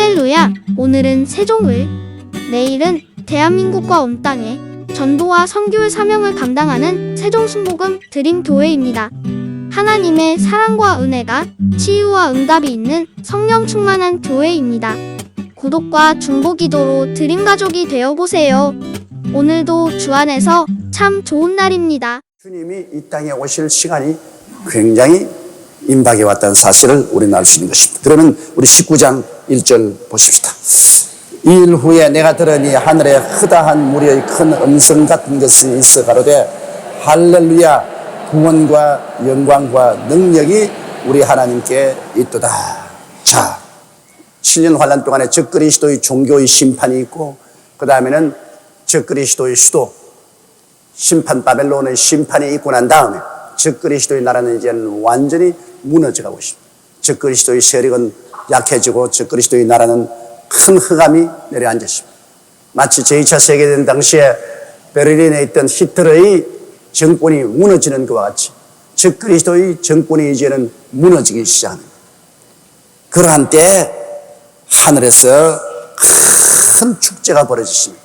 할렐루야! 오늘은 세종을, 내일은 대한민국과 온 땅에 전도와 선교의 사명을 감당하는 세종순복음 드림교회입니다. 하나님의 사랑과 은혜가 치유와 응답이 있는 성령 충만한 교회입니다. 구독과 중보기도로 드림가족이 되어보세요. 오늘도 주 안에서 참 좋은 날입니다. 주님이 이 땅에 오실 시간이 굉장히 임박해 왔다는 사실을 우리는 알 수 있는 것입니다. 그러면 우리 19장 1절 보십시다. 이 일 후에 내가 들으니 하늘에 흐다한 무리의 큰 음성 같은 것이 있어 가로되 할렐루야, 구원과 영광과 능력이 우리 하나님께 있도다. 자, 7년 환란 동안에 적그리스도의 종교의 심판이 있고, 그 다음에는 적그리스도의 수도 심판, 바벨론의 심판이 있고 난 다음에 적그리스도의 나라는 이제는 완전히 무너져가고 있습니다. 적그리스도의 세력은 약해지고 적그리스도의 나라는 큰 흑암이 내려앉았습니다. 마치 제2차 세계대전 당시에 베를린에 있던 히틀러의 정권이 무너지는 것과 같이 적그리스도의 정권이 이제는 무너지기 시작합니다. 그러한 때에 하늘에서 큰 축제가 벌어졌습니다.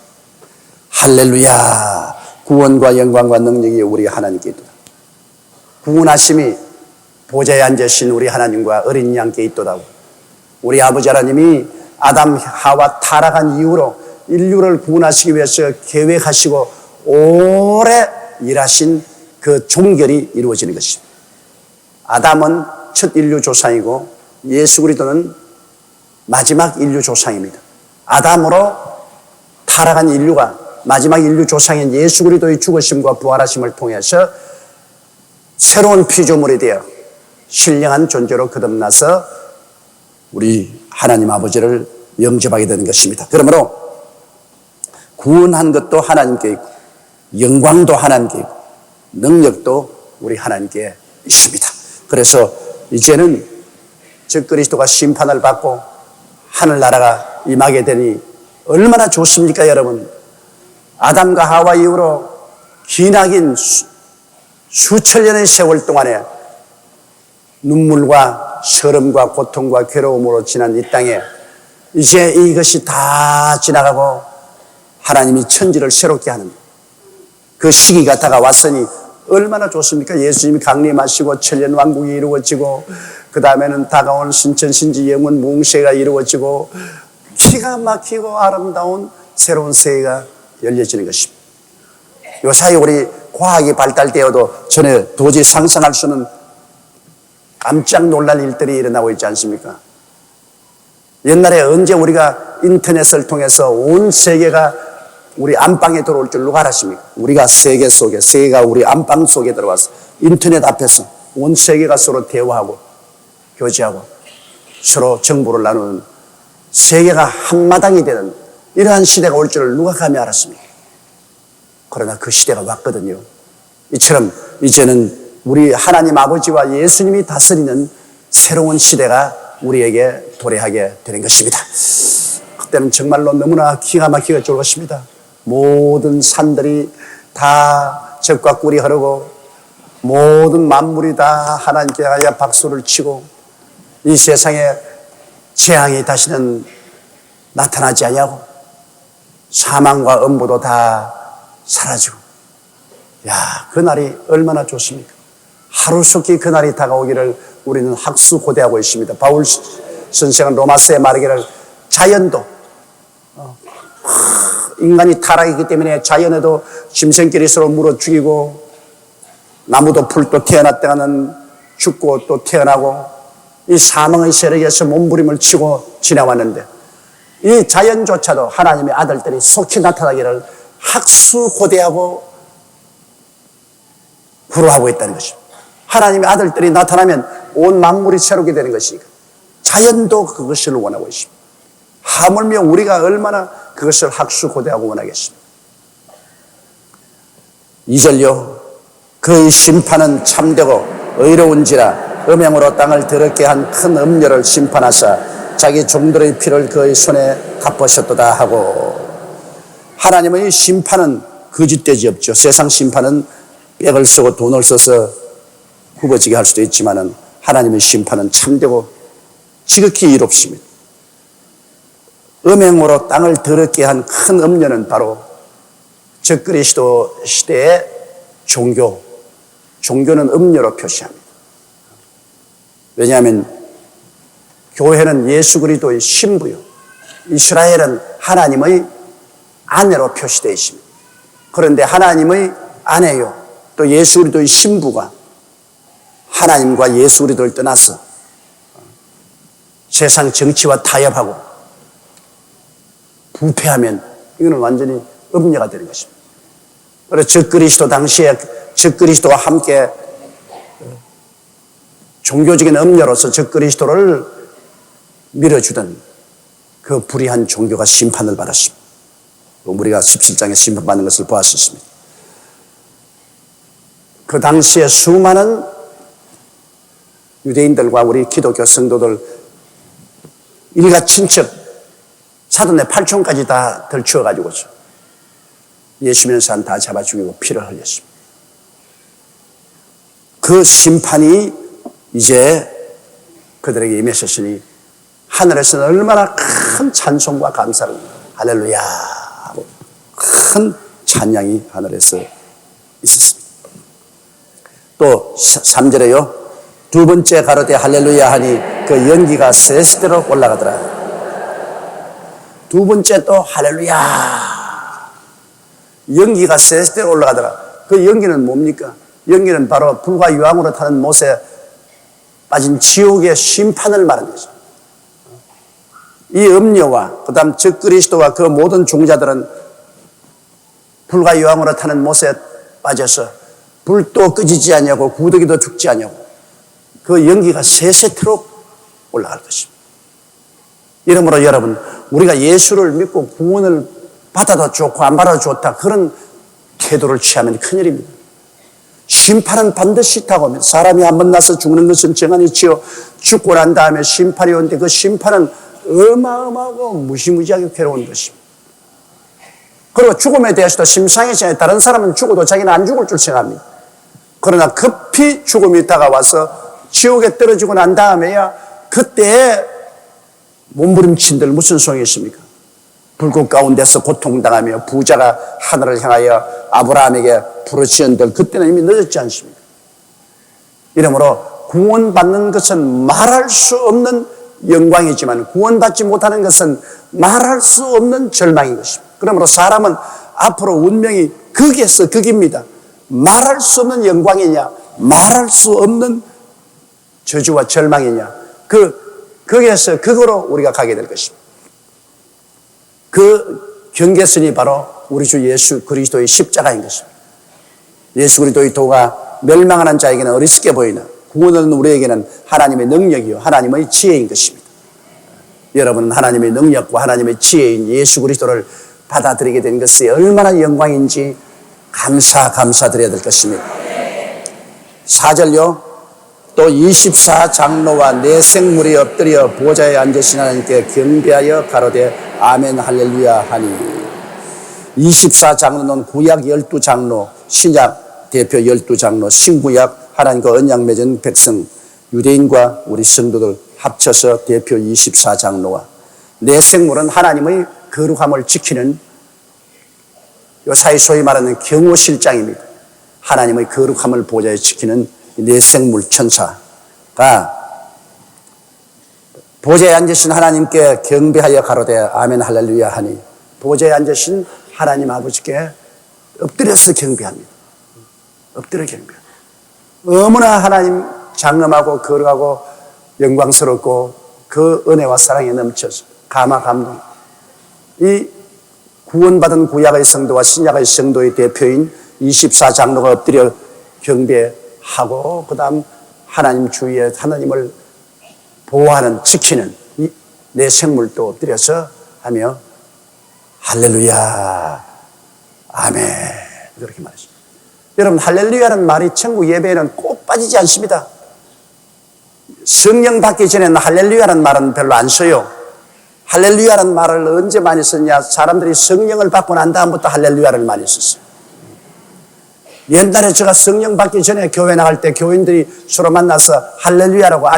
할렐루야, 구원과 영광과 능력이 우리 하나님께 있도다. 구원하심이 보좌에 앉으신 우리 하나님과 어린 양께 있도다. 우리 아버지 하나님이 아담 하와 타락한 이후로 인류를 구원하시기 위해서 계획하시고 오래 일하신 그 종결이 이루어지는 것입니다. 아담은 첫 인류 조상이고 예수 그리스도는 마지막 인류 조상입니다. 아담으로 타락한 인류가 마지막 인류 조상인 예수 그리스도의 죽으심과 부활하심을 통해서 새로운 피조물이 되어 신령한 존재로 거듭나서 우리 하나님 아버지를 영접하게 되는 것입니다. 그러므로 구원한 것도 하나님께 있고 영광도 하나님께 있고 능력도 우리 하나님께 있습니다. 그래서 이제는 적그리스도가 심판을 받고 하늘나라가 임하게 되니 얼마나 좋습니까, 여러분? 아담과 하와 이후로 기나긴 수천 년의 세월 동안에 눈물과 서름과 고통과 괴로움으로 지난 이 땅에 이제 이것이 다 지나가고 하나님이 천지를 새롭게 하는 그 시기가 다가왔으니 얼마나 좋습니까? 예수님이 강림하시고 천년왕국이 이루어지고 그 다음에는 다가온 신천신지 영원 몽세가 이루어지고 기가 막히고 아름다운 새로운 세계가 열려지는 것입니다. 요 사이 우리 과학이 발달되어도 전에 도저히 상상할 수 없는 깜짝 놀랄 일들이 일어나고 있지 않습니까? 옛날에 언제 우리가 인터넷을 통해서 온 세계가 우리 안방에 들어올 줄 누가 알았습니까? 우리가 세계 속에, 세계가 우리 안방 속에 들어와서 인터넷 앞에서 온 세계가 서로 대화하고 교제하고 서로 정보를 나누는 세계가 한마당이 되는 이러한 시대가 올 줄을 누가 감히 알았습니까? 그러나 그 시대가 왔거든요. 이처럼 이제는 우리 하나님 아버지와 예수님이 다스리는 새로운 시대가 우리에게 도래하게 되는 것입니다. 그때는 정말로 너무나 기가 막히게 좋을 것입니다. 모든 산들이 다 적과 꿀이 흐르고 모든 만물이 다 하나님께 하여 박수를 치고 이 세상에 재앙이 다시는 나타나지 아니하고 사망과 음부도 다 사라지고, 야, 그날이 얼마나 좋습니까? 하루속히 그날이 다가오기를 우리는 학수고대하고 있습니다. 바울 선생은 로마서에 말하기를 자연도 인간이 타락이기 때문에 자연에도 짐승끼리 서로 물어 죽이고 나무도 풀도 태어났다가는 죽고 또 태어나고 이 사망의 세력에서 몸부림을 치고 지나왔는데 이 자연조차도 하나님의 아들들이 속히 나타나기를 학수고대하고 구루하고 있다는 것입니다. 하나님의 아들들이 나타나면 온 만물이 새롭게 되는 것이니까 자연도 그것을 원하고 있습니다. 하물며 우리가 얼마나 그것을 학수고대하고 원하겠습니까? 2절요. 그의 심판은 참되고 의로운지라 음행으로 땅을 더럽게 한 큰 음녀를 심판하사 자기 종들의 피를 그의 손에 갚으셨도다 하고, 하나님의 심판은 거짓되지 없죠. 세상 심판은 빽을 쓰고 돈을 써서 굽어지게 할 수도 있지만은 하나님의 심판은 참되고 지극히 이롭습니다. 음행으로 땅을 더럽게 한 큰 음녀는 바로 적그리스도 시대의 종교는 음녀로 표시합니다. 왜냐하면 교회는 예수 그리스도의 신부요, 이스라엘은 하나님의 아내로 표시되어 있습니다. 그런데 하나님의 아내요, 또 예수 그리스도의 신부가 하나님과 예수 그리스도를 떠나서 세상 정치와 타협하고 부패하면 이거는 완전히 음녀가 되는 것입니다. 그래서 적그리스도 당시에 적그리스도와 함께 종교적인 음녀로서 적그리스도를 밀어주던 그 불의한 종교가 심판을 받았습니다. 우리가 17장에 심판받는 것을 보았었습니다. 그 당시에 수많은 유대인들과 우리 기독교 성도들 일가 친척 사돈의 팔촌까지 다 들추어가지고 예수 믿는 사람 다 잡아 죽이고 피를 흘렸습니다. 그 심판이 이제 그들에게 임했으니 하늘에서는 얼마나 큰 찬송과 감사를 할렐루야 하고 큰 찬양이 하늘에서 있었습니다. 또 3절에요. 두 번째 가로되 할렐루야 하니 그 연기가 세스대로 올라가더라. 두 번째 또 할렐루야, 연기가 세스대로 올라가더라. 그 연기는 뭡니까? 연기는 바로 불과 유황으로 타는 못에 빠진 지옥의 심판을 말하는 거죠. 이 음녀와 그 다음 적그리스도와 그 모든 종자들은 불과 유황으로 타는 못에 빠져서 불도 끄지지 않냐고 구더기도 죽지 않냐고 그 연기가 세세토록 올라갈 것입니다. 이러므로 여러분, 우리가 예수를 믿고 구원을 받아도 좋고 안 받아도 좋다, 그런 태도를 취하면 큰일입니다. 심판은 반드시 있다고 합니다. 사람이 한번 나서 죽는 것은 정한이지요. 죽고 난 다음에 심판이 오는데 그 심판은 어마어마하고 무시무시하게 괴로운 것입니다. 그리고 죽음에 대해서도 심상이잖아요. 다른 사람은 죽어도 자기는 안 죽을 줄 생각합니다. 그러나 급히 죽음이 다가와서 지옥에 떨어지고 난 다음에야 그때에 몸부림친들 무슨 소용이 있습니까? 불꽃 가운데서 고통당하며 부자가 하늘을 향하여 아브라함에게 부르짖은들 그때는 이미 늦었지 않습니까? 이러므로 구원받는 것은 말할 수 없는 영광이지만 구원받지 못하는 것은 말할 수 없는 절망인 것입니다. 그러므로 사람은 앞으로 운명이 극에서 극입니다. 말할 수 없는 영광이냐, 말할 수 없는 저주와 절망이냐, 거기에서 극으로 우리가 가게 될 것입니다. 그 경계선이 바로 우리 주 예수 그리스도의 십자가인 것입니다. 예수 그리스도의 도가 멸망하는 자에게는 어리석게 보이나 구원은 우리에게는 하나님의 능력이요 하나님의 지혜인 것입니다. 여러분은 하나님의 능력과 하나님의 지혜인 예수 그리스도를 받아들이게 된 것이 얼마나 영광인지 감사드려야 될 것입니다. 4절요. 또 24장로와 네 생물이 엎드려 보좌에 앉으신 하나님께 경배하여 가로되 아멘 할렐루야 하니. 24장로는 구약 12장로, 신약 대표 12장로, 신구약 하나님과 언약 맺은 백성, 유대인과 우리 성도들 합쳐서 대표 24장로와 네 생물은 하나님의 거룩함을 지키는 요사이 소위 말하는 경호실장입니다. 하나님의 거룩함을 보좌에 지키는 네 생물 천사가 보좌에 앉으신 하나님께 경배하여 가로되 아멘 할렐루야 하니 보좌에 앉으신 하나님 아버지께 엎드려서 경배합니다. 엎드려 경배합니다. 너무나 하나님 장엄하고 거룩하고 영광스럽고 그 은혜와 사랑에 넘쳐서 감동. 이 구원받은 구약의 성도와 신약의 성도의 대표인 24장로가 엎드려 경배하고 그 다음 하나님 주위에 하나님을 보호하는 지키는 이 내 생물도 엎드려서 하며 할렐루야 아멘 이렇게 말했습니다. 여러분 할렐루야는 말이 천국 예배에는 꼭 빠지지 않습니다. 성령 받기 전에는 할렐루야라는 말은 별로 안 써요. 할렐루야라는 말을 언제 많이 썼냐? 사람들이 성령을 받고 난 다음부터 할렐루야를 많이 썼어요. 옛날에 제가 성령 받기 전에 교회 나갈 때 교인들이 서로 만나서 할렐루야라고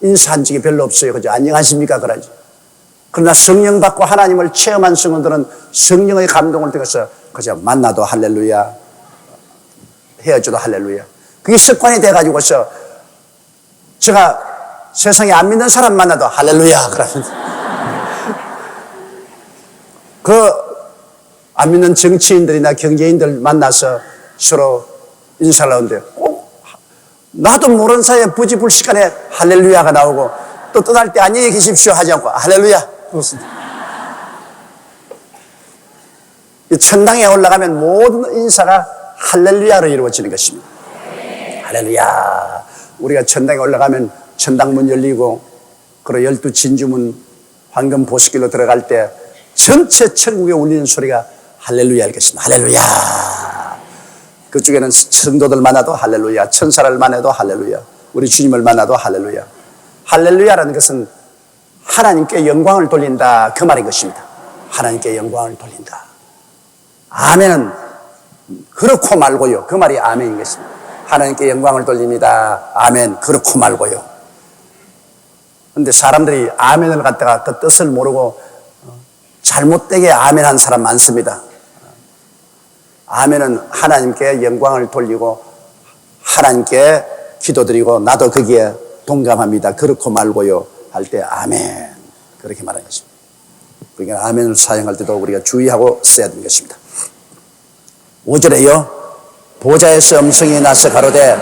인사한 적이 별로 없어요. 그죠? 안녕하십니까? 그러지. 그러나 성령 받고 하나님을 체험한 성도들은 성령의 감동을 통해서 그저 만나도 할렐루야, 헤어져도 할렐루야. 그게 습관이 돼가지고서 제가 세상에 안 믿는 사람 만나도 할렐루야 그러면서 안 믿는 정치인들이나 경제인들 만나서 서로 인사를 하는데 나도 모르는 사이에 부지불식간에 할렐루야가 나오고 또 떠날 때 안녕히 계십시오 하지 않고 할렐루야 그렇습니다. 천당에 올라가면 모든 인사가 할렐루야로 이루어지는 것입니다. 할렐루야. 우리가 천당에 올라가면 천당문 열리고 그리고 12진주문 황금 보석길로 들어갈 때 전체 천국에 울리는 소리가 할렐루야일 것입니다. 할렐루야. 그쪽에는 성도들 만나도 할렐루야, 천사를 만나도 할렐루야, 우리 주님을 만나도 할렐루야. 할렐루야라는 것은 하나님께 영광을 돌린다 그 말인 것입니다. 하나님께 영광을 돌린다. 아멘은 그렇고 말고요 그 말이 아멘인 것입니다. 하나님께 영광을 돌립니다. 아멘. 그렇고 말고요. 그런데 사람들이 아멘을 갖다가 그 뜻을 모르고 잘못되게 아멘한 사람 많습니다. 아멘은 하나님께 영광을 돌리고 하나님께 기도드리고 나도 거기에 동감합니다. 그렇고 말고요 할 때 아멘 그렇게 말하는 것입니다. 그러니까 아멘을 사용할 때도 우리가 주의하고 써야 되는 것입니다. 5절에요 보좌에서 음성이 나서 가로되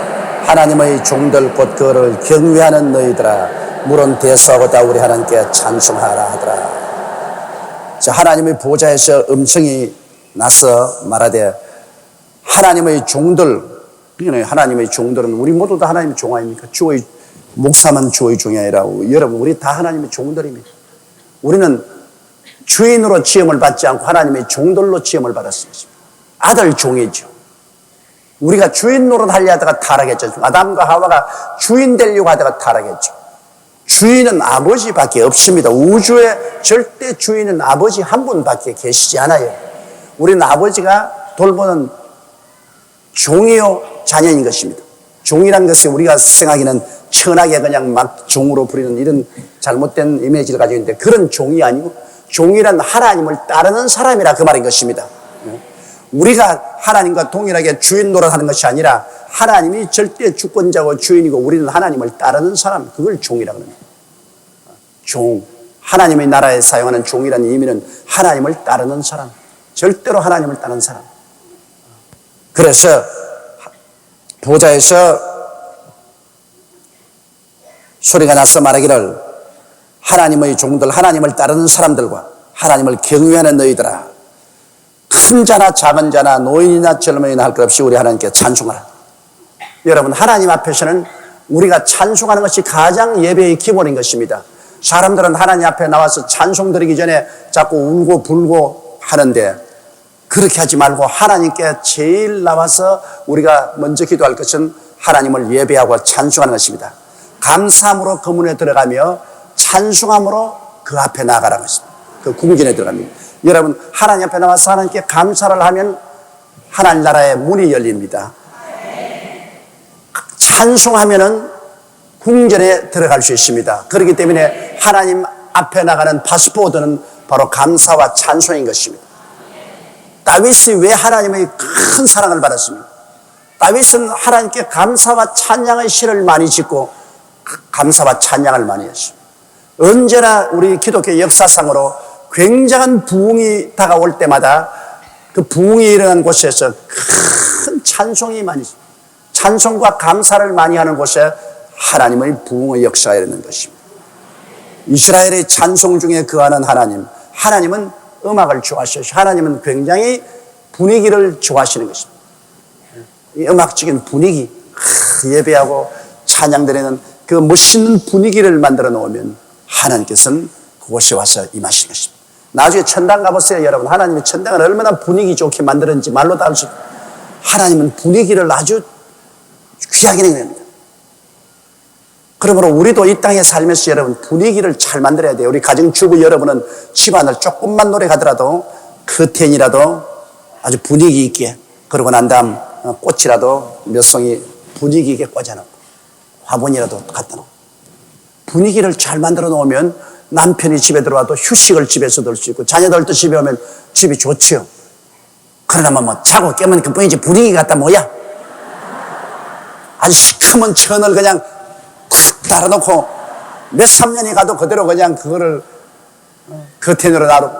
하나님의 종들 곧 그를 경외하는 너희들아 물은 대수하고다 우리 하나님께 찬송하라 하더라. 자, 하나님의 보좌에서 음성이 나서 말하되 하나님의 종들, 하나님의 종들은 우리 모두 다 하나님의 종 아닙니까? 주의 목사만 주의 종이 아니라 여러분 우리 다 하나님의 종들입니다. 우리는 주인으로 지음을 받지 않고 하나님의 종들로 지음을 받았습니다. 아들 종이죠. 우리가 주인 노릇하려 하다가 타락했죠. 아담과 하와가 주인 되려고 하다가 타락했죠. 주인은 아버지밖에 없습니다. 우주의 절대 주인은 아버지 한 분밖에 계시지 않아요. 우리는 아버지가 돌보는 종이요 자녀인 것입니다. 종이란 것이 우리가 생각하기는 천하게 그냥 막 종으로 부리는 이런 잘못된 이미지를 가지고 있는데 그런 종이 아니고 종이란 하나님을 따르는 사람이라 그 말인 것입니다. 우리가 하나님과 동일하게 주인 노릇하는 것이 아니라 하나님이 절대 주권자고 주인이고 우리는 하나님을 따르는 사람, 그걸 종이라고 합니다. 종, 하나님의 나라에 사용하는 종이라는 의미는 하나님을 따르는 사람, 절대로 하나님을 따르는 사람. 그래서 보좌에서 소리가 나서 말하기를 하나님의 종들, 하나님을 따르는 사람들과 하나님을 경외하는 너희들아 큰 자나 작은 자나 노인이나 젊은이나 할 것 없이 우리 하나님께 찬송하라. 여러분 하나님 앞에서는 우리가 찬송하는 것이 가장 예배의 기본인 것입니다. 사람들은 하나님 앞에 나와서 찬송 드리기 전에 자꾸 울고 불고 하는데 그렇게 하지 말고 하나님께 제일 나와서 우리가 먼저 기도할 것은 하나님을 예배하고 찬송하는 것입니다. 감사함으로 그 문에 들어가며 찬송함으로 그 앞에 나아가라는 것입니다. 그 궁전에 들어갑니다. 여러분 하나님 앞에 나와서 하나님께 감사를 하면 하나님 나라의 문이 열립니다. 찬송하면은 궁전에 들어갈 수 있습니다. 그렇기 때문에 하나님 앞에 나가는 파스포드는 바로 감사와 찬송인 것입니다. 다윗이 왜 하나님의 큰 사랑을 받았습니까? 다윗은 하나님께 감사와 찬양의 시를 많이 짓고 감사와 찬양을 많이 했습니다. 언제나 우리 기독교 역사상으로 굉장한 부흥이 다가올 때마다 그 부흥이 일어난 곳에서 큰 찬송이 많이 있습니다. 찬송과 감사를 많이 하는 곳에 하나님의 부흥의 역사가 일어나는 것입니다. 이스라엘의 찬송 중에 거하는 하나님, 하나님은 음악을 좋아하시죠. 하나님은 굉장히 분위기를 좋아하시는 것입니다. 이 음악적인 분위기, 예배하고 찬양드리는 그 멋있는 분위기를 만들어 놓으면 하나님께서는 그곳에 와서 임하시는 것입니다. 나중에 천당 가보세요, 여러분. 하나님이 천당을 얼마나 분위기 좋게 만들었는지 말로 다 알 수 있습니다. 하나님은 분위기를 아주 귀하게 냅니다. 그러므로 우리도 이 땅에 살면서 여러분 분위기를 잘 만들어야 돼요. 우리 가정주부 여러분은 집안을 조금만 노래 가더라도 커튼이라도 아주 분위기 있게, 그러고 난 다음 꽃이라도 몇 송이 분위기 있게 꽂아놓고 화분이라도 갖다 놓고 분위기를 잘 만들어 놓으면 남편이 집에 들어와도 휴식을 집에서 들 수 있고 자녀들도 집에 오면 집이 좋지요. 그러나 뭐 자고 깨면 그뿐이지 분위기 같다 뭐야. 아주 시커먼 천을 그냥 탁 달아놓고 몇 3년이 가도 그대로 그냥 그거를 커튼으로 놔두고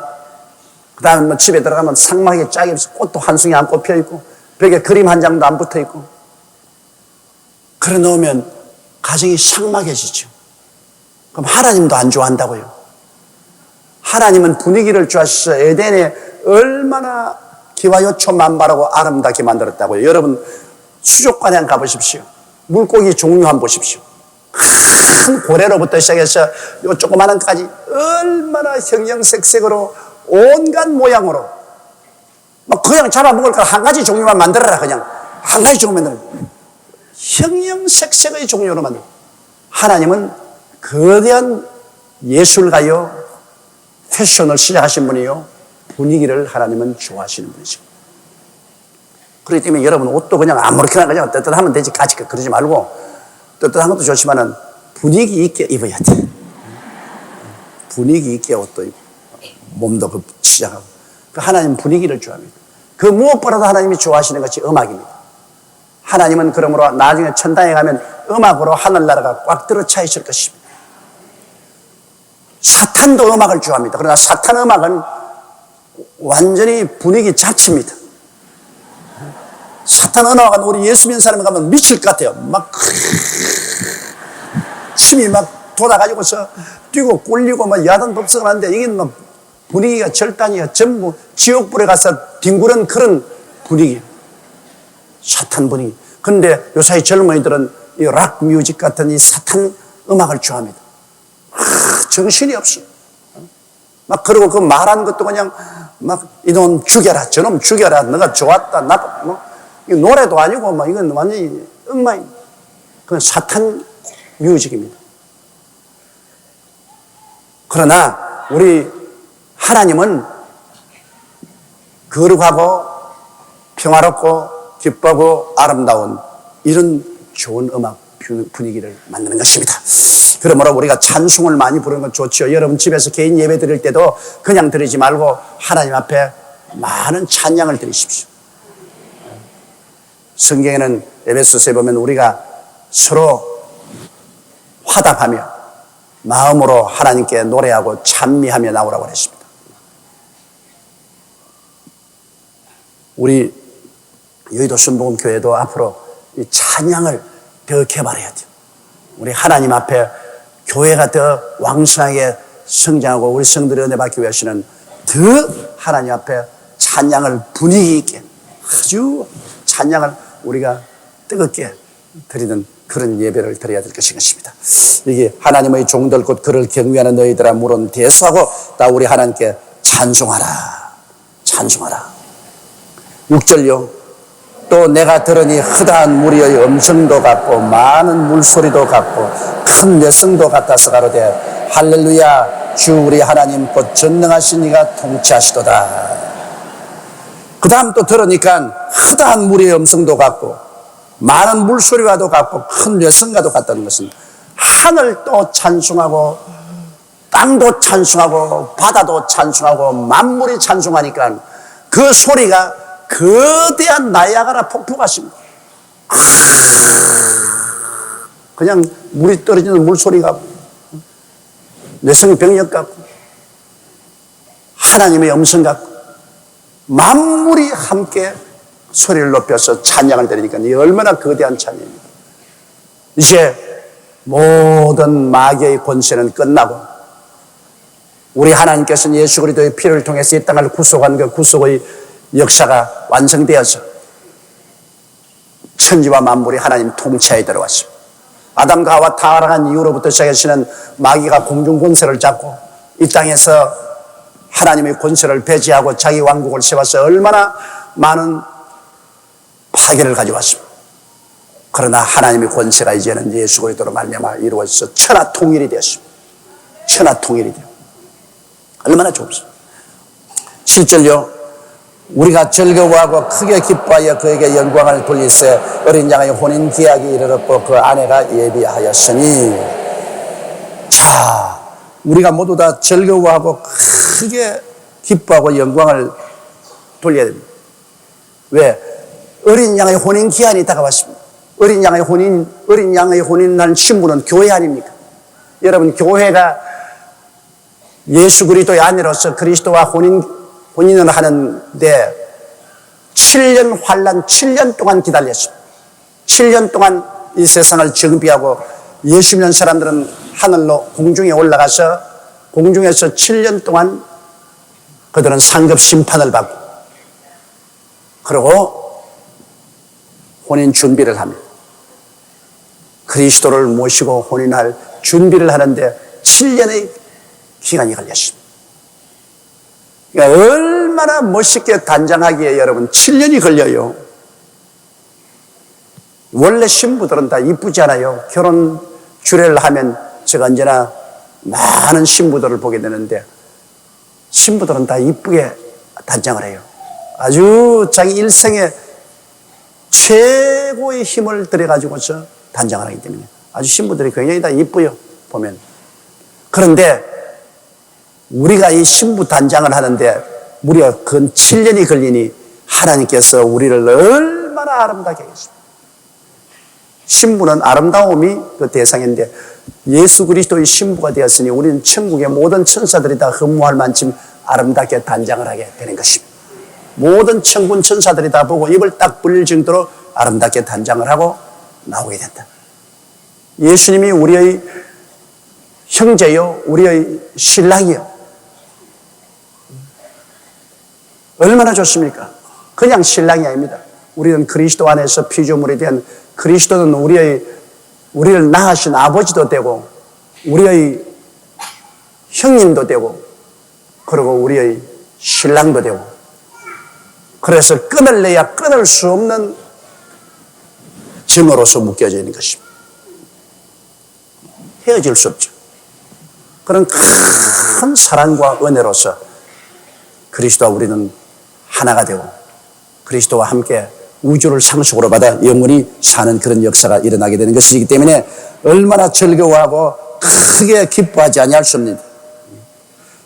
그 다음에 뭐 집에 들어가면 상막에 짝이 없이 꽃도 한 송이 안 꼽혀 있고 벽에 그림 한 장도 안 붙어 있고 그래 놓으면 가정이 삭막해지죠. 그럼 하나님도 안 좋아한다고요. 하나님은 분위기를 좋아하셔서 에덴에 얼마나 기와요초 만발하고 아름답게 만들었다고요. 여러분 수족관에 가보십시오. 물고기 종류 한번 보십시오. 큰 고래로부터 시작해서 요 조그마한 까지 얼마나 형형색색으로 온갖 모양으로 막 그냥 잡아먹을 거 한 가지 종류만 만들어라. 그냥 한 가지 종류만 만들어. 형형색색의 종류로 만들어. 하나님은 거대한 예술가요 패션을 시작하신 분이요 분위기를 하나님은 좋아하시는 분이십니다. 그렇기 때문에 여러분 옷도 그냥 아무렇게나 그냥 떳떳하면 되지 까짓 그러지 말고 떳떳한 것도 좋지만은 분위기 있게 입어야 돼. 분위기 있게 옷도 입고 몸도 그 시작하고 그 하나님 분위기를 좋아합니다. 그 무엇보다도 하나님이 좋아하시는 것이 음악입니다. 하나님은 그러므로 나중에 천당에 가면 음악으로 하늘나라가 꽉 들어차 있을 것입니다. 사탄도 음악을 좋아합니다. 그러나 사탄 음악은 완전히 분위기 자체입니다. 사탄 음악은 우리 예수 믿는 사람이 가면 미칠 것 같아요. 막 침이 막 돌아가지고서 뛰고 꿀리고 막 야단 법석을 하는데 이게 막 분위기가 절단이야. 전부 지옥불에 가서 뒹구는 그런 분위기. 사탄 분위기. 그런데 요사이 젊은이들은 이 락 뮤직 같은 이 사탄 음악을 좋아합니다. 정신이 없어. 막 그러고 그 말하는 것도 그냥 막 이놈 죽여라, 저놈 죽여라, 너가 좋았다, 나빠. 뭐 이 노래도 아니고 막 이건 완전히 음악이. 그건 사탄 뮤직입니다. 그러나 우리 하나님은 거룩하고 평화롭고 기쁘고 아름다운 이런 좋은 음악 분위기를 만드는 것입니다. 그러므로 우리가 찬송을 많이 부르는 건 좋죠. 여러분 집에서 개인 예배 드릴 때도 그냥 드리지 말고 하나님 앞에 많은 찬양을 드리십시오. 성경에는 에베소서에 보면 우리가 서로 화답하며 마음으로 하나님께 노래하고 찬미하며 나오라고 했습니다. 우리 여의도 순복음교회도 앞으로 이 찬양을 더 개발해야 돼요. 우리 하나님 앞에 교회가 더 왕성하게 성장하고 우리 성들이 은혜 받기 위해서는 더 하나님 앞에 찬양을 분위기 있게 아주 찬양을 우리가 뜨겁게 드리는 그런 예배를 드려야 될 것입니다. 이게 하나님의 종들 곧 그를 경외하는 너희들아 물은 대수하고 다 우리 하나님께 찬송하라. 찬송하라. 6절요. 또 내가 들으니 흐다한 무리의 음성도 같고 많은 물소리도 같고 큰 뇌성도 같아서 가로되 할렐루야 주 우리 하나님 곧 전능하신 이가 통치하시도다. 그 다음 또 들으니까 흐다한 무리의 음성도 같고 많은 물소리와도 같고 큰 뇌성과도 같다는 것은 하늘도 찬송하고 땅도 찬송하고 바다도 찬송하고 만물이 찬송하니까 그 소리가 거대한 나이아가라 폭포 같습니다. 그냥 물이 떨어지는 물소리가 뇌성병력 같고 하나님의 음성 같고 만물이 함께 소리를 높여서 찬양을 드리니까 이 얼마나 거대한 찬양입니다. 이제 모든 마귀의 권세는 끝나고 우리 하나님께서는 예수 그리스도의 피를 통해서 이 땅을 구속한 그 구속의 역사가 완성되어서 천지와 만물이 하나님 통치하에 들어왔습니다. 아담과 하와 타락한 이후로부터 시작해서는 마귀가 공중 권세를 잡고 이 땅에서 하나님의 권세를 배제하고 자기 왕국을 세워서 얼마나 많은 파괴를 가져왔습니다. 그러나 하나님의 권세가 이제는 예수 그리스도로 말미암아 이루어져서 천하 통일이 되었습니다. 천하 통일이 되어 얼마나 좋습니다. 7절요. 우리가 즐거워하고 크게 기뻐하여 그에게 영광을 돌리세 어린 양의 혼인 계약이 이르렀고 그 아내가 예비하였으니. 자, 우리가 모두 다 즐거워하고 크게 기뻐하고 영광을 돌려야 됩니다. 왜? 어린 양의 혼인 기한이 다가왔습니다. 어린 양의 혼인한 신부는 교회 아닙니까? 여러분, 교회가 예수 그리스도의 아내로서 그리스도와 혼인을 하는데 7년 환란 7년 동안 기다렸습니다. 7년 동안 이 세상을 정비하고 예수 믿는 사람들은 하늘로 공중에 올라가서 공중에서 7년 동안 그들은 상급 심판을 받고 그리고 혼인 준비를 합니다. 그리스도를 모시고 혼인할 준비를 하는데 7년의 기간이 걸렸습니다. 그러니까 얼마나 멋있게 단장하기에 여러분 7년이 걸려요. 원래 신부들은 다 이쁘지 않아요. 결혼 주례를 하면 제가 언제나 많은 신부들을 보게 되는데 신부들은 다 이쁘게 단장을 해요. 아주 자기 일생에 최고의 힘을 들여가지고서 단장을 하기 때문에 아주 신부들이 굉장히 다 이쁘요, 보면. 그런데 우리가 이 신부 단장을 하는데 무려 근 7년이 걸리니 하나님께서 우리를 얼마나 아름답게 하겠습니까? 신부는 아름다움이 그 대상인데 예수 그리스도의 신부가 되었으니 우리는 천국의 모든 천사들이 다 흠모할 만큼 아름답게 단장을 하게 되는 것입니다. 모든 천군 천사들이 다 보고 입을 딱 벌릴 정도로 아름답게 단장을 하고 나오게 된다. 예수님이 우리의 형제요, 우리의 신랑이요. 얼마나 좋습니까? 그냥 신랑이 아닙니다. 우리는 그리스도 안에서 피조물에 대한 그리스도는 우리를 낳으신 아버지도 되고 우리의 형님도 되고 그리고 우리의 신랑도 되고 그래서 끊을래야 끊을 수 없는 증오로서 묶여져 있는 것입니다. 헤어질 수 없죠. 그런 큰 사랑과 은혜로서 그리스도와 우리는 하나가 되고 그리스도와 함께 우주를 상속으로 받아 영원히 사는 그런 역사가 일어나게 되는 것이기 때문에 얼마나 즐거워하고 크게 기뻐하지 아니할 수 없는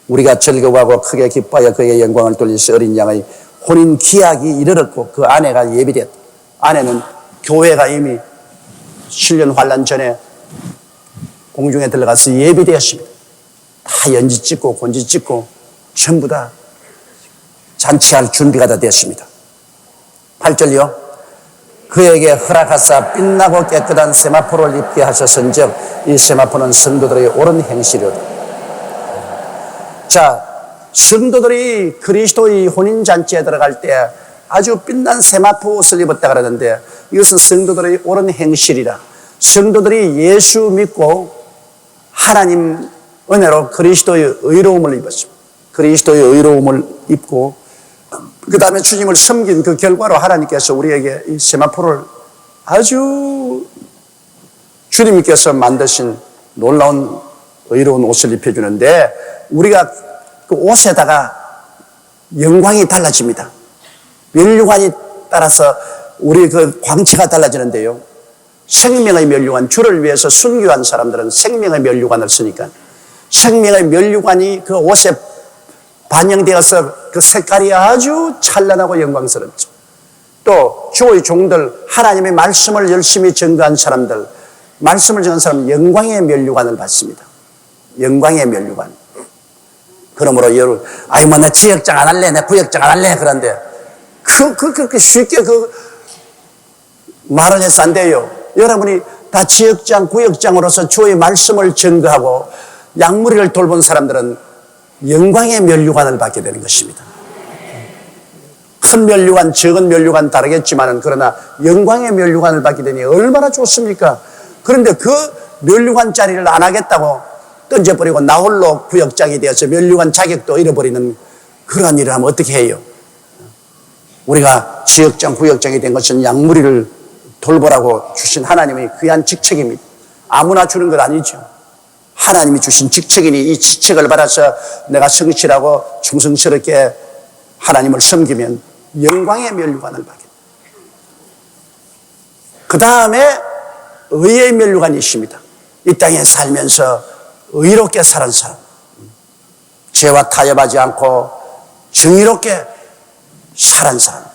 우리가 즐거워하고 크게 기뻐하여 그의 영광을 돌리시 어린 양의 혼인 기약이 이르렀고 그 아내가 예비됐다. 아내는 교회가 이미 7년 환란 전에 공중에 들어가서 예비되었습니다. 다 연지 찍고 곤지 찍고 전부 다 잔치할 준비가 다 되었습니다. 8절이요. 그에게 허락하사 빛나고 깨끗한 세마포를 입게 하셨은즉 이 세마포는 성도들의 옳은 행실이로다. 자, 성도들이 그리스도의 혼인잔치에 들어갈 때 아주 빛난 세마포 옷을 입었다 그러는데 이것은 성도들의 옳은 행실이라. 성도들이 예수 믿고 하나님 은혜로 그리스도의 의로움을 입었습니다. 그리스도의 의로움을 입고 그 다음에 주님을 섬긴 그 결과로 하나님께서 우리에게 이 세마포를 아주 주님께서 만드신 놀라운 의로운 옷을 입혀주는데 우리가 그 옷에다가 영광이 달라집니다. 면류관이 따라서 우리 그 광채가 달라지는데요. 생명의 면류관, 주를 위해서 순교한 사람들은 생명의 면류관을 쓰니까 생명의 면류관이 그 옷에 반영되어서 그 색깔이 아주 찬란하고 영광스럽죠. 또 주의 종들, 하나님의 말씀을 열심히 전가한 사람들, 말씀을 전한 사람은 영광의 면류관을 받습니다. 영광의 면류관. 그러므로 여러분, 나 지역장 안 할래, 내 구역장 안 할래. 그런데 그렇게 쉽게 말을 해서 안 돼요. 여러분이 다 지역장, 구역장으로서 주의 말씀을 전가하고 양무리를 돌본 사람들은 영광의 면류관을 받게 되는 것입니다. 큰 면류관, 적은 면류관 다르겠지만 그러나 영광의 면류관을 받게 되니 얼마나 좋습니까? 그런데 그 면류관 자리를 안 하겠다고 던져버리고 나홀로 구역장이 되어서 면류관 자격도 잃어버리는 그러한 일을 하면 어떻게 해요? 우리가 지역장, 구역장이 된 것은 양무리를 돌보라고 주신 하나님의 귀한 직책입니다. 아무나 주는 것 아니죠. 하나님이 주신 직책이니 이 직책을 받아서 내가 성실하고 충성스럽게 하나님을 섬기면 영광의 면류관을 받게 됩니다. 그 다음에 의의 면류관이 있습니다. 이 땅에 살면서 의롭게 사는 사람, 죄와 타협하지 않고 정의롭게 살은 사람.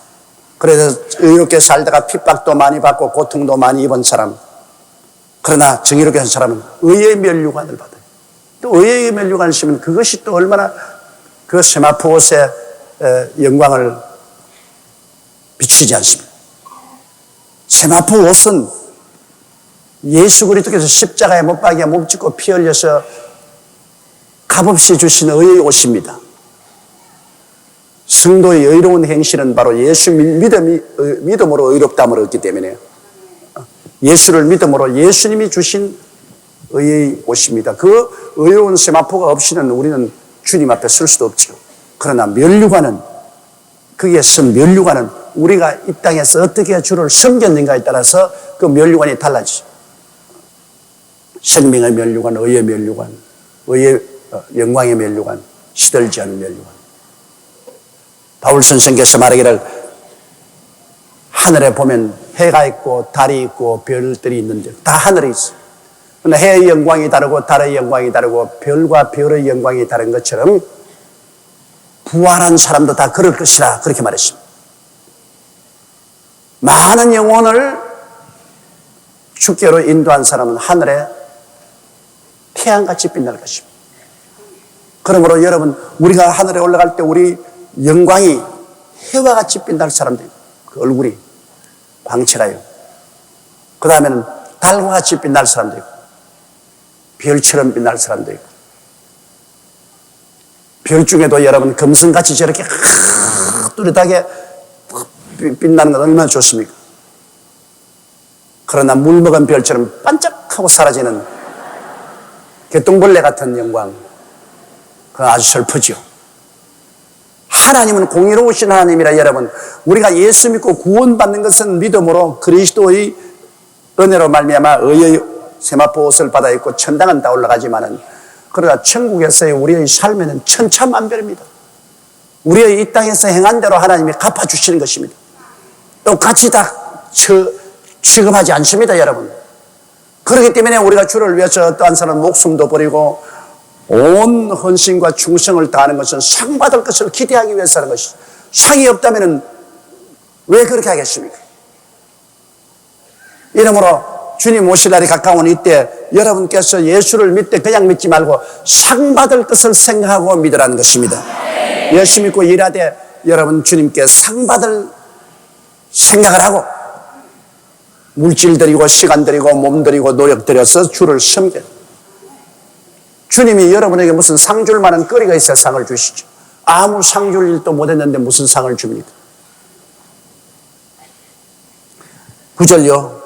그래서 의롭게 살다가 핍박도 많이 받고 고통도 많이 입은 사람. 그러나 정의롭게 한 사람은 의의 면류관을 받아요. 또 의의 면류관을 쓰면 그것이 또 얼마나 그 세마포 옷의 영광을 비추지 않습니까? 세마포 옷은 예수 그리스도께서 십자가에 못 박여 몸짓고 피 흘려서 값없이 주신 의의 옷입니다. 성도의 의로운 행실은 바로 예수 믿음으로 의롭다함을 얻기 때문에 예수를 믿음으로 예수님이 주신 의의 옷입니다. 그 의로운 세마포가 없이는 우리는 주님 앞에 설 수도 없죠. 그러나 면류관은 거기에 쓴 면류관은 우리가 이 땅에서 어떻게 주를 섬겼는가에 따라서 그 면류관이 달라지죠. 생명의 면류관, 의의 면류관, 의의 영광의 면류관, 시들지 않은 면류관. 바울 선생께서 말하기를 하늘에 보면 해가 있고 달이 있고 별들이 있는데 다 하늘에 있어요. 그러나 해의 영광이 다르고 달의 영광이 다르고 별과 별의 영광이 다른 것처럼 부활한 사람도 다 그럴 것이라 그렇게 말했습니다. 많은 영혼을 주께로 인도한 사람은 하늘에 태양같이 빛날 것입니다. 그러므로 여러분 우리가 하늘에 올라갈 때 우리 영광이 해와 같이 빛날 사람들 그 얼굴이 광채가요. 그 다음에는 달과 같이 빛날 사람도 있고 별처럼 빛날 사람도 있고 별 중에도 여러분 금성같이 저렇게 뚜렷하게 빛나는 건 얼마나 좋습니까? 그러나 물 먹은 별처럼 반짝하고 사라지는 개똥벌레 같은 영광 그건 아주 슬프죠. 하나님은 공의로우신 하나님이라 여러분 우리가 예수 믿고 구원받는 것은 믿음으로 그리스도의 은혜로 말미암아 의의 세마포 옷을 받아 입고 천당은 다 올라가지만은 그러나 천국에서의 우리의 삶에는 천차만별입니다. 우리의 이 땅에서 행한 대로 하나님이 갚아주시는 것입니다. 똑같이 다 취급하지 않습니다, 여러분. 그렇기 때문에 우리가 주를 위해서 어떠한 사람은 목숨도 버리고 온 헌신과 충성을 다하는 것은 상 받을 것을 기대하기 위해서 하는 것이죠. 상이 없다면 왜 그렇게 하겠습니까? 이러므로 주님 오실 날이 가까운 이때 여러분께서 예수를 믿되 그냥 믿지 말고 상 받을 것을 생각하고 믿으라는 것입니다. 예수 믿고 일하되 여러분 주님께 상 받을 생각을 하고 물질 들이고 시간 들이고 몸 들이고 노력 들여서 주를 섬겨. 주님이 여러분에게 무슨 상 줄 만한 거리가 있어야 상을 주시죠. 아무 상 줄 일도 못했는데 무슨 상을 줍니까? 9절요.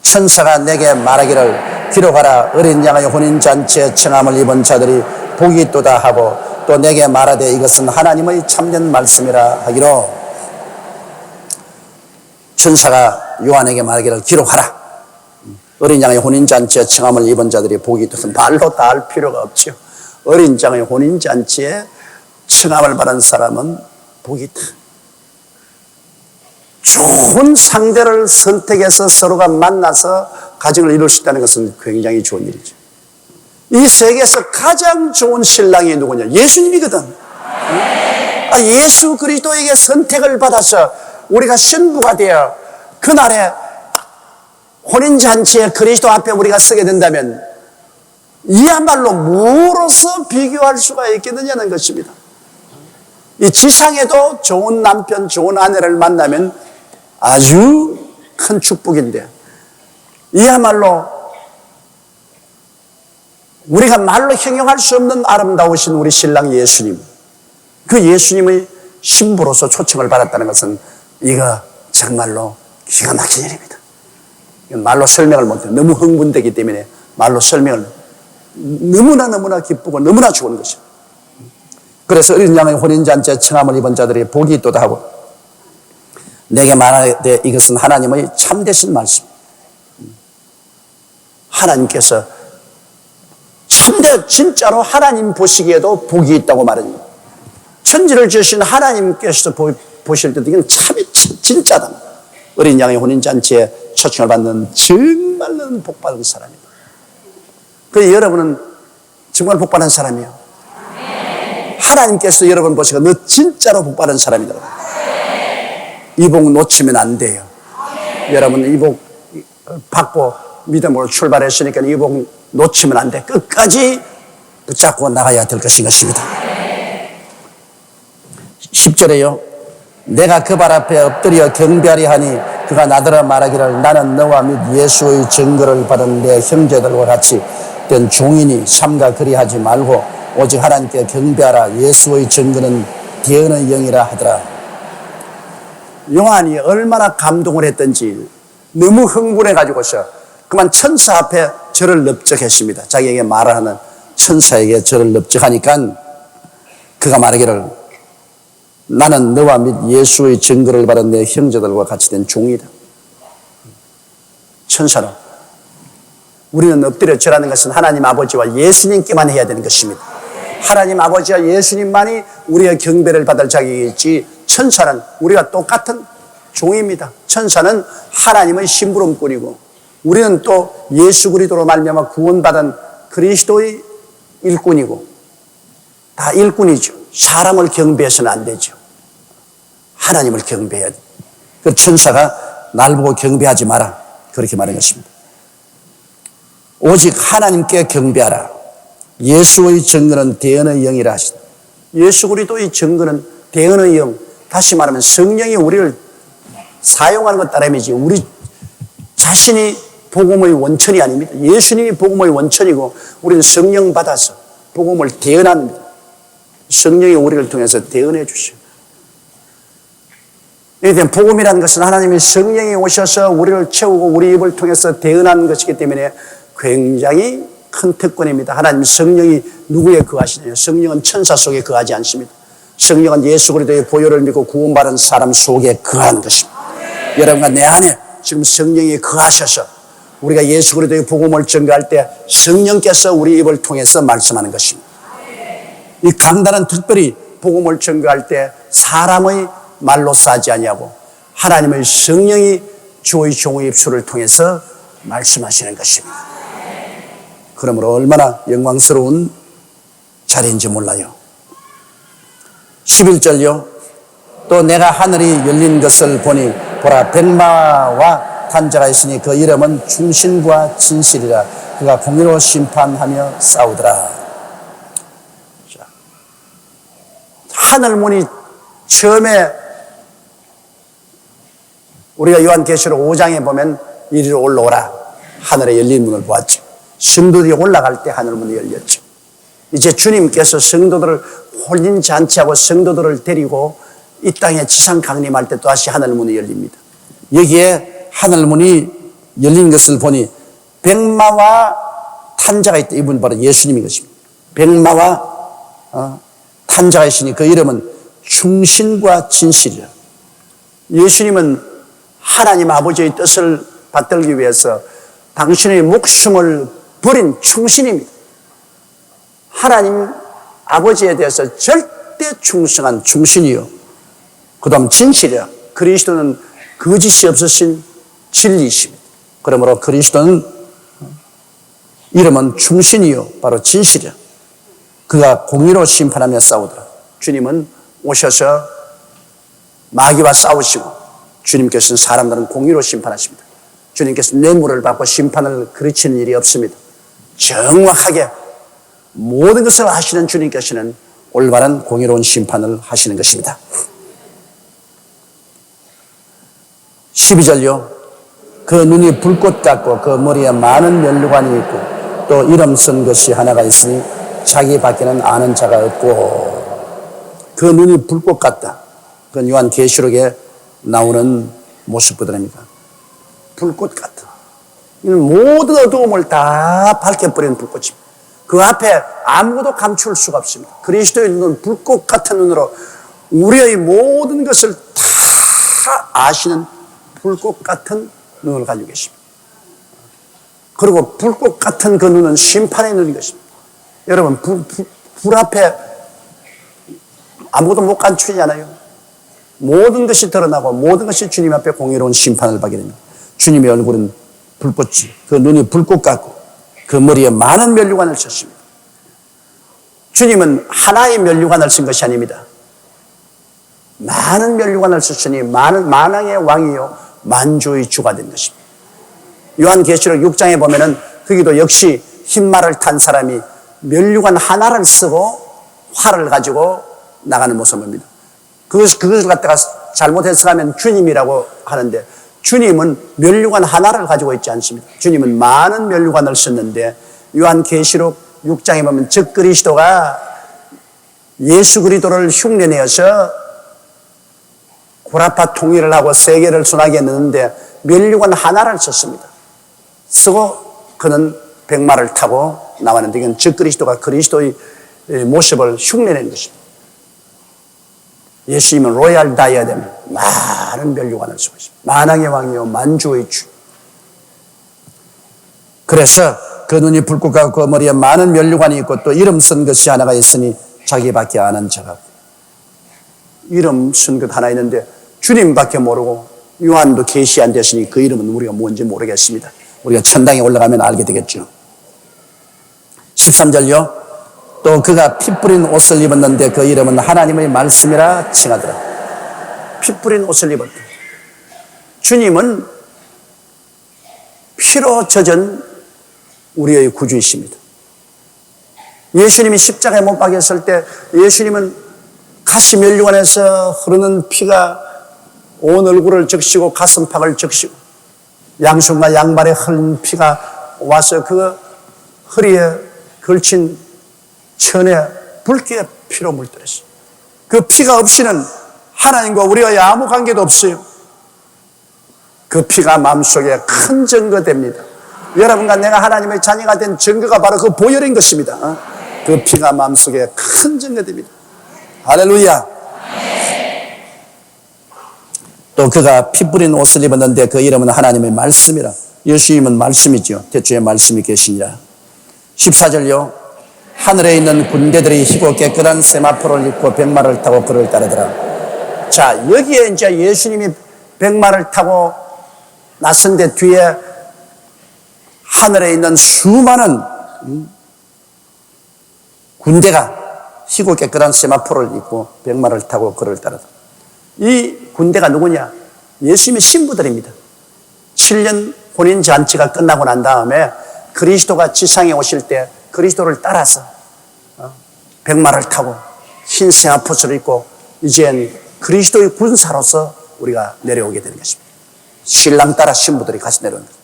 천사가 내게 말하기를 기록하라. 어린 양의 혼인잔치에 청함을 입은 자들이 복이 있도다 하고 또 내게 말하되 이것은 하나님의 참된 말씀이라 하기로 천사가 요한에게 말하기를 기록하라. 어린 양의 혼인잔치에 청함을 입은 자들이 복이 있도다. 말로 다 할 필요가 없죠. 어린 양의 혼인잔치에 청함을 받은 사람은 복이 있다. 좋은 상대를 선택해서 서로가 만나서 가정을 이룰 수 있다는 것은 굉장히 좋은 일이죠. 이 세계에서 가장 좋은 신랑이 누구냐? 예수님이거든. 예수 그리스도에게 선택을 받아서 우리가 신부가 되어 그날에 혼인잔치에 그리스도 앞에 우리가 서게 된다면 이야말로 무엇으로서 비교할 수가 있겠느냐는 것입니다. 이 지상에도 좋은 남편, 좋은 아내를 만나면 아주 큰 축복인데 이야말로 우리가 말로 형용할 수 없는 아름다우신 우리 신랑 예수님, 그 예수님의 신부로서 초청을 받았다는 것은 이거 정말로 기가 막힌 일입니다. 말로 설명을 못해요. 너무 흥분되기 때문에 말로 설명을 너무나 기쁘고 너무나 좋은 것입니다. 그래서 어린 양의 혼인잔치에 청함을 입은 자들이 복이 있도다 하고 내게 말하되 이것은 하나님의 참되신 말씀. 하나님께서 진짜로 하나님 보시기에도 복이 있다고 말합니다. 천지를 지으신 하나님께서 보실 때도 이건 참이 진짜다. 어린 양의 혼인잔치에 초청을 받는 정말로 복받은 사람입니다. 그래서 여러분은 정말 복받은 사람이에요. 하나님께서 여러분 보시고 너 진짜로 복 받은 사람이다. 이 복 놓치면 안 돼요. 여러분 이 복 받고 믿음으로 출발했으니까 이 복 놓치면 안 돼. 끝까지 붙잡고 나가야 될 것인 것입니다. 10절에요. 내가 그 발 앞에 엎드려 경배하리 하니 그가 나더러 말하기를 나는 너와 및 예수의 증거를 받은 내 형제들과 같이 된 종이니 삼가 그리하지 말고 오직 하나님께 경배하라. 예수의 증거는 대언의 영이라 하더라. 요한이 얼마나 감동을 했던지 너무 흥분해가지고서 그만 천사 앞에 저를 납작했습니다. 자기에게 말하는 천사에게 저를 납작하니까 그가 말하기를 나는 너와 및 예수의 증거를 받은 내 형제들과 같이 된 종이다. 천사는 우리는 엎드려 절하는 것은 하나님 아버지와 예수님께만 해야 되는 것입니다. 하나님 아버지와 예수님만이 우리의 경배를 받을 자격이 있지 천사는 우리가 똑같은 종입니다. 천사는 하나님의 심부름꾼이고 우리는 또 예수 그리스도로 말미암아 구원받은 그리스도의 일꾼이고 다 일꾼이죠. 사람을 경배해서는 안 되죠. 하나님을 경배해야 돼. 그 천사가 날 보고 경배하지 마라. 그렇게 말한 것입니다. 오직 하나님께 경배하라. 예수의 증거는 대언의 영이라 하시다. 예수 그리스도의 증거는 대언의 영. 다시 말하면 성령이 우리를 사용하는 것 따름이지 우리 자신이 복음의 원천이 아닙니다. 예수님이 복음의 원천이고 우리는 성령 받아서 복음을 대언합니다. 성령이 우리를 통해서 대언해 주시오. 이렇게 복음이라는 것은 하나님이 성령이 오셔서 우리를 채우고 우리 입을 통해서 대언하는 것이기 때문에 굉장히 큰 특권입니다. 하나님 성령이 누구에 거하시느냐? 성령은 천사 속에 거하지 않습니다. 성령은 예수 그리스도의 보혈을 믿고 구원받은 사람 속에 거하는 것입니다. 여러분과 내 안에 지금 성령이 거하셔서 우리가 예수 그리스도의 복음을 전가할 때 성령께서 우리 입을 통해서 말씀하는 것입니다. 이 강단은 특별히 복음을 전가할 때 사람의 말로 싸지 아니하고 하나님의 성령이 주의 종의 입술을 통해서 말씀하시는 것입니다. 그러므로 얼마나 영광스러운 자리인지 몰라요. 11절요. 또 내가 하늘이 열린 것을 보니 보라 백마와 탄자가 있으니 그 이름은 충신과 진실이라. 그가 공의로 심판하며 싸우더라. 자, 하늘문이 처음에 우리가 요한계시록 5장에 보면 이리로 올라오라. 하늘에 열린 문을 보았죠. 성도들이 올라갈 때 하늘문이 열렸죠. 이제 주님께서 성도들을 혼인잔치하고 성도들을 데리고 이 땅에 지상 강림할 때 또다시 하늘문이 열립니다. 여기에 하늘문이 열린 것을 보니 백마와 탄자가 있다. 이분 바로 예수님인 것입니다. 백마와 탄자가 있으니 그 이름은 충신과 진실이라. 예수님은 하나님 아버지의 뜻을 받들기 위해서 당신의 목숨을 버린 충신입니다. 하나님 아버지에 대해서 절대 충성한 충신이요. 그 다음 진실이라. 그리스도는 거짓이 없으신 진리이십니다. 그러므로 그리스도는 이름은 충신이요 바로 진실이라. 그가 공의로 심판하며 싸우더라. 주님은 오셔서 마귀와 싸우시고 주님께서는 사람들은 공의로 심판하십니다. 주님께서 뇌물을 받고 심판을 그르치는 일이 없습니다. 정확하게 모든 것을 하시는 주님께서는 올바른 공의로운 심판을 하시는 것입니다. 12절요. 그 눈이 불꽃 같고 그 머리에 많은 면류관이 있고 또 이름 쓴 것이 하나가 있으니 자기 밖에는 아는 자가 없고 그 눈이 불꽃 같다. 그건 요한계시록에 나오는 모습보다입니다. 불꽃 같다. 모든 어두움을 다 밝혀버리는 불꽃입니다. 그 앞에 아무도 감출 수가 없습니다. 그리스도의 눈은 불꽃 같은 눈으로 우리의 모든 것을 다 아시는 불꽃 같은 눈을 가지고 계십니다. 그리고 불꽃 같은 그 눈은 심판의 눈인 것입니다. 여러분 불 앞에 아무도 못 감추잖아요. 모든 것이 드러나고 모든 것이 주님 앞에 공의로운 심판을 받게 됩니다. 주님의 얼굴은 불꽃이 그 눈이 불꽃 같고 그 머리에 많은 면류관을 쳤습니다. 주님은 하나의 면류관을 쓴 것이 아닙니다. 많은 면류관을 쓰시니 만왕의 왕이요 만주의 주가 된 것입니다. 요한계시록 6장에 보면은 거기도 역시 흰말을 탄 사람이 면류관 하나를 쓰고 활을 가지고 나가는 모습을 봅니다. 그것을 갖다가 잘못 해석하면 주님이라고 하는데, 주님은 면류관 하나를 가지고 있지 않습니다. 주님은 많은 면류관을 썼는데, 요한계시록 6장에 보면 즉 그리스도가 예수 그리스도를 흉내내어서 고라파 통일을 하고 세계를 순하게 했는데 면류관 하나를 썼습니다. 쓰고 그는 백마를 타고 나왔는데, 이건 즉 그리스도가 그리스도의 모습을 흉내낸 것입니다. 예수님은 로얄 다이아뎀, 많은 면류관을 쓰고 있습니다. 만왕의 왕이요 만주의 주. 그래서 그 눈이 붉고 그 머리에 많은 면류관이 있고 또 이름 쓴 것이 하나가 있으니 자기밖에 아는 자가. 이름 쓴 것 하나 있는데 주님밖에 모르고 요한도 계시 안 됐으니 그 이름은 우리가 뭔지 모르겠습니다. 우리가 천당에 올라가면 알게 되겠죠. 13절요. 또 그가 피 뿌린 옷을 입었는데 그 이름은 하나님의 말씀이라 칭하더라. 피 뿌린 옷을 입었다. 주님은 피로 젖은 우리의 구주이십니다. 예수님이 십자가에 못 박혔을 때 예수님은 가시 면류관에서 흐르는 피가 온 얼굴을 적시고 가슴팍을 적시고 양손과 양발에 흐른 피가 와서 그 허리에 걸친 천에 붉게 피로 물들었어요. 그 피가 없이는 하나님과 우리와의 아무 관계도 없어요. 그 피가 마음속에 큰 증거됩니다. 여러분과 내가 하나님의 자녀가 된 증거가 바로 그 보혈인 것입니다. 그 피가 마음속에 큰 증거됩니다. 할렐루야. 또 그가 피 뿌린 옷을 입었는데 그 이름은 하나님의 말씀이라. 예수님은 말씀이죠. 태초에 말씀이 계시니라. 14절요. 하늘에 있는 군대들이 희고 깨끗한 세마포를 입고 백마를 타고 그를 따르더라. 자, 여기에 이제 예수님이 백마를 타고 나선데 뒤에 하늘에 있는 수많은 군대가 희고 깨끗한 세마포를 입고 백마를 타고 그를 따르더라. 이 군대가 누구냐? 예수님의 신부들입니다. 7년 혼인잔치가 끝나고 난 다음에 그리스도가 지상에 오실 때 그리스도를 따라서 백마를 타고 흰 세마포를 입고 이젠 그리스도의 군사로서 우리가 내려오게 되는 것입니다. 신랑 따라 신부들이 같이 내려오는 것입니다.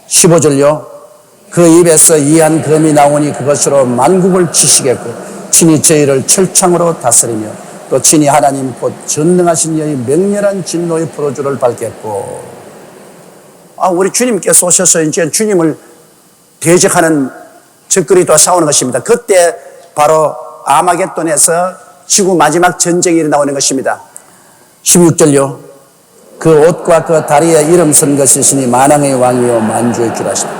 15절요. 그 입에서 이한 검이 나오니 그것으로 만국을 치시겠고 친히 저희를 철창으로 다스리며 또 친히 하나님 곧 전능하신 이의 맹렬한 진노의 포도주를 밟겠고. 우리 주님께서 오셔서 이제 주님을 대적하는 적그리스도와 싸우는 것입니다. 그때 바로 아마겟돈에서 지구 마지막 전쟁이 일어나는 것입니다. 16절요. 그 옷과 그 다리에 이름 쓴 것이 있으니 만왕의 왕이요 만주의 주라시다.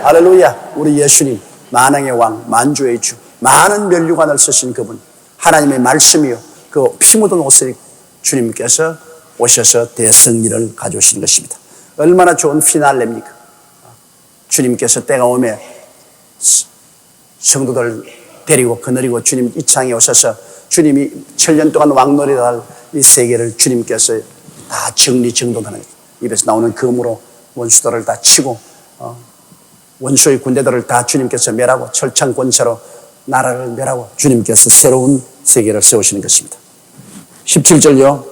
할렐루야. 우리 예수님 만왕의 왕 만주의 주, 많은 면류관을 쓰신 그분, 하나님의 말씀이요 그 피 묻은 옷을 주님께서 오셔서 대승리를 가져오시는 것입니다. 얼마나 좋은 피날레입니까? 주님께서 때가 오면 성도들 데리고 거느리고 주님 이 땅에 오셔서 주님이 7년 동안 왕노릇을 할 이 세계를 주님께서 다 정리정돈하는, 입에서 나오는 검으로 원수들을 다 치고 원수의 군대들을 다 주님께서 멸하고 철창 권세로 나라를 멸하고 주님께서 새로운 세계를 세우시는 것입니다. 17절요.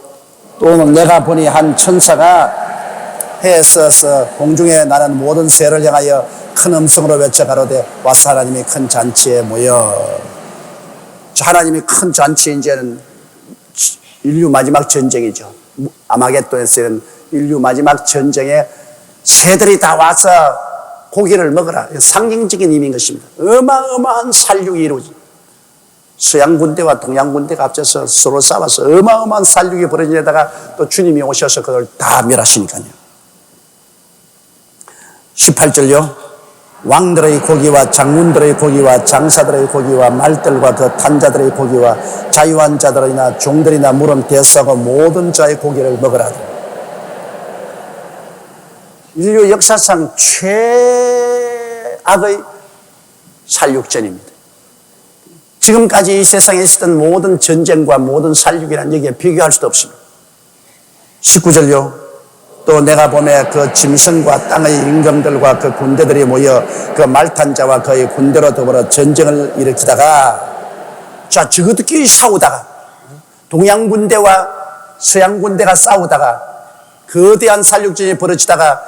또는 내가 보니 한 천사가 해에 서서 공중에 나는 모든 새를 향하여 큰 음성으로 외쳐 가로되 와서 하나님의 큰 잔치에 모여. 하나님이 큰 잔치, 이제는 인류 마지막 전쟁이죠. 아마겟돈에서는 인류 마지막 전쟁에 새들이 다 와서 고기를 먹으라. 상징적인 의미인 것입니다. 어마어마한 살육이 이루어지. 서양 군대와 동양 군대가 합쳐서 서로 싸워서 어마어마한 살육이 벌어지다가 또 주님이 오셔서 그걸 다 멸하시니까요. 18절요. 왕들의 고기와 장군들의 고기와 장사들의 고기와 말들과 그 탄자들의 고기와 자유한 자들이나 종들이나 물은 대수하고 모든 자의 고기를 먹으라. 인류 역사상 최악의 살육전입니다. 지금까지 이 세상에 있었던 모든 전쟁과 모든 살육이란 여기에 비교할 수도 없습니다. 19절요. 또 내가 보매 그 짐승과 땅의 임금들과 그 군대들이 모여 그 말탄 자와 그의 군대로 더불어 전쟁을 일으키다가 자, 저것들끼리 싸우다가 동양 군대와 서양 군대가 싸우다가 거대한 살육전이 벌어지다가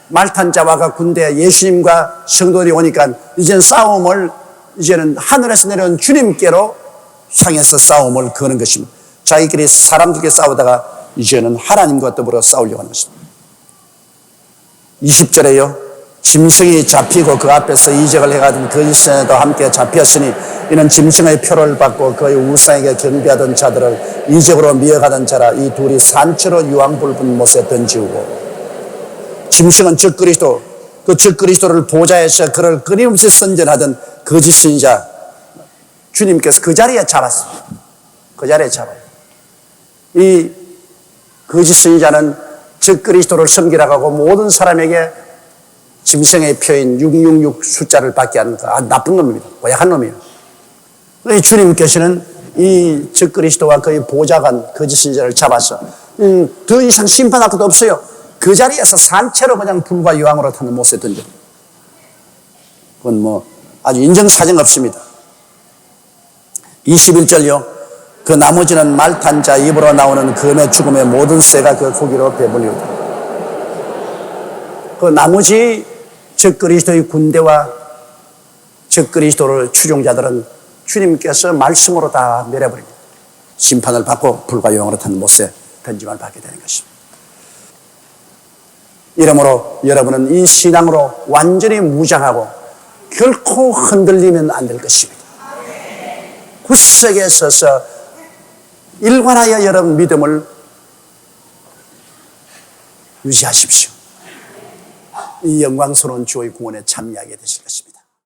말탄 자와 그 군대 예수님과 성도들이 오니까 이제는 싸움을 이제는 하늘에서 내려온 주님께로 향해서 싸움을 거는 것입니다. 자기끼리 사람들끼리 싸우다가 이제는 하나님과 더불어 싸우려고 하는 것입니다. 20절에요. 짐승이 잡히고 그 앞에서 이적을 해가던 거짓선에도 함께 잡혔으니 이는 짐승의 표를 받고 그의 우상에게 경배하던 자들을 이적으로 미워가던 자라. 이 둘이 산채로 유황불 못에 던지우고 짐승은 즉 그리스도, 그 즉 그리스도를 보좌에서 그를 끊임없이 선전하던 거짓 선지자 주님께서 그 자리에 잡았습니다. 그 자리에 잡아요. 이 거짓 선지자는 즉 그리스도를 섬기라고 하고 모든 사람에게 짐승의 표인 666 숫자를 받게 하는 아주 나쁜 놈입니다. 고약한 놈이에요. 주님께서는 이 즉 그리스도와 그의 보좌관 거짓 선지자를 잡아서 더 이상 심판할 것도 없어요. 그 자리에서 산채로 그냥 불과 유황으로 타는 못에 던져. 그건 뭐 아주 인정사정 없습니다. 21절요. 그 나머지는 말탄 자 입으로 나오는 검의 죽음의 모든 쇠가 그 고기로 배불리우다. 그 나머지 즉 그리스도의 군대와 즉 그리스도를 추종자들은 주님께서 말씀으로 다 멸해버립니다. 심판을 받고 불과 유황으로 탄 못에 던짐을 받게 되는 것입니다. 이러므로 여러분은 이 신앙으로 완전히 무장하고 결코 흔들리면 안 될 것입니다. 구석에 서서 일관하여 여러분 믿음을 유지하십시오. 이 영광스러운 주의 구원에 참여하게 되실 것입니다.